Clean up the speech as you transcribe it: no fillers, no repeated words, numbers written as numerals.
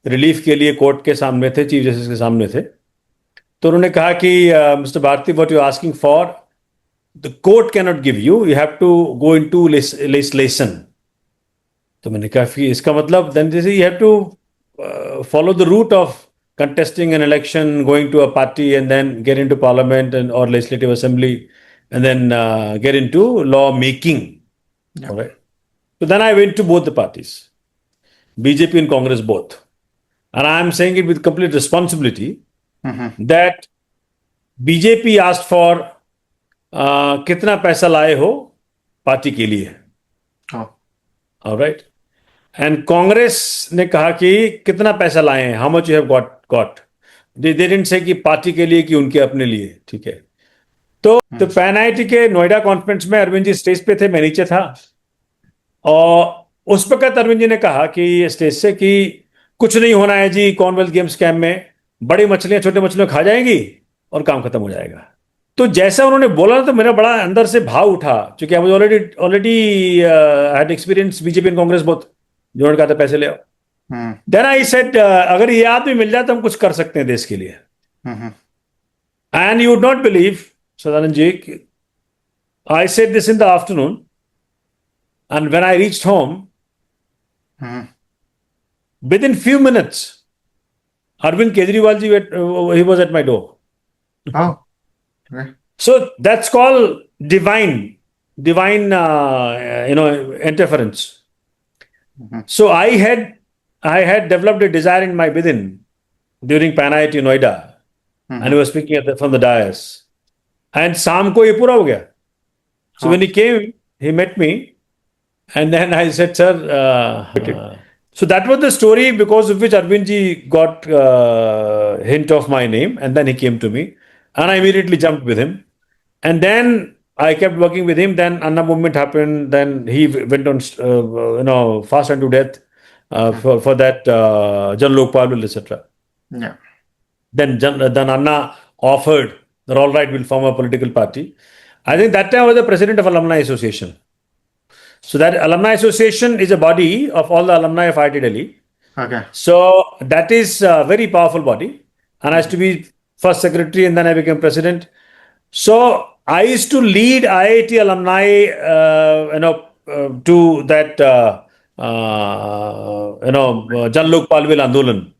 Relief के लिए court के सामने थे, चीफ जस्टिस के सामने थे। तो उन्होंने कहा कि mister Bharti, what you asking for the court can not give you, you have to go in to legislation. तो मैंने कहा कि इसका मतलब then this you have to follow the route of contesting an election, going to a party, and then get into parliament and or legislative assembly, and then get into law making. Yeah. All right. So then I went to both the parties, BJP and Congress both, and I am saying it with complete responsibility that BJP asked for कितना पैसा लाए हो party के लिए, Oh. all right, and Congress ने कहा कि कितना पैसा लाए हैं, how much you have got. They didn't say कि पार्टी के लिए कि उनके अपने लिए, ठीक है। तो पैन आईटी के नोएडा कॉन्फ्रेंस में अरविंद जी स्टेज पे थे, मैं नीचे था, और उस वक्त अरविंद जी ने कहा कि स्टेज से कि कुछ नहीं होना है जी, कॉमनवेल्थ गेम्स कैंप में बड़ी मछलियां छोटे मछलियों खा जाएंगी और काम खत्म हो जाएगा। तो जैसा उन्होंने बोला तो मेरा बड़ा अंदर से भाव उठा, क्योंकि I was already had experience BJP and Congress both, जो कहा था पैसे ले आओ। देन आई सेड अगर ये आदमी मिल जाए तो हम कुछ कर सकते हैं देश के लिए। And you would not believe Sadanand ji, I said this in the afternoon, and when I reached home, within few minutes Arvind Kejriwal ji he was at my door. Oh. Okay. So that's called divine interference. So I had developed a desire in my within during Pan IIT Noida, and he was speaking from the dais, and शाम को ये पूरा हो गया. So when he came, he met me, and then I said, sir, so that was the story because of which Arvind ji got hint of my name, and then he came to me, and I immediately jumped with him, and then I kept working with him. Then Anna movement happened. Then he went on, fast unto death for that Jan Lokpal, etc. Yeah. Then Anna offered that all right, we'll form a political party. I think that time I was the president of Alumni Association. So that Alumni Association is a body of all the alumni of IIT Delhi. Okay. So that is a very powerful body, and I used to be first secretary, and then I became president. So I used to lead IIT alumni, to that, Jan Lokpal Andolan.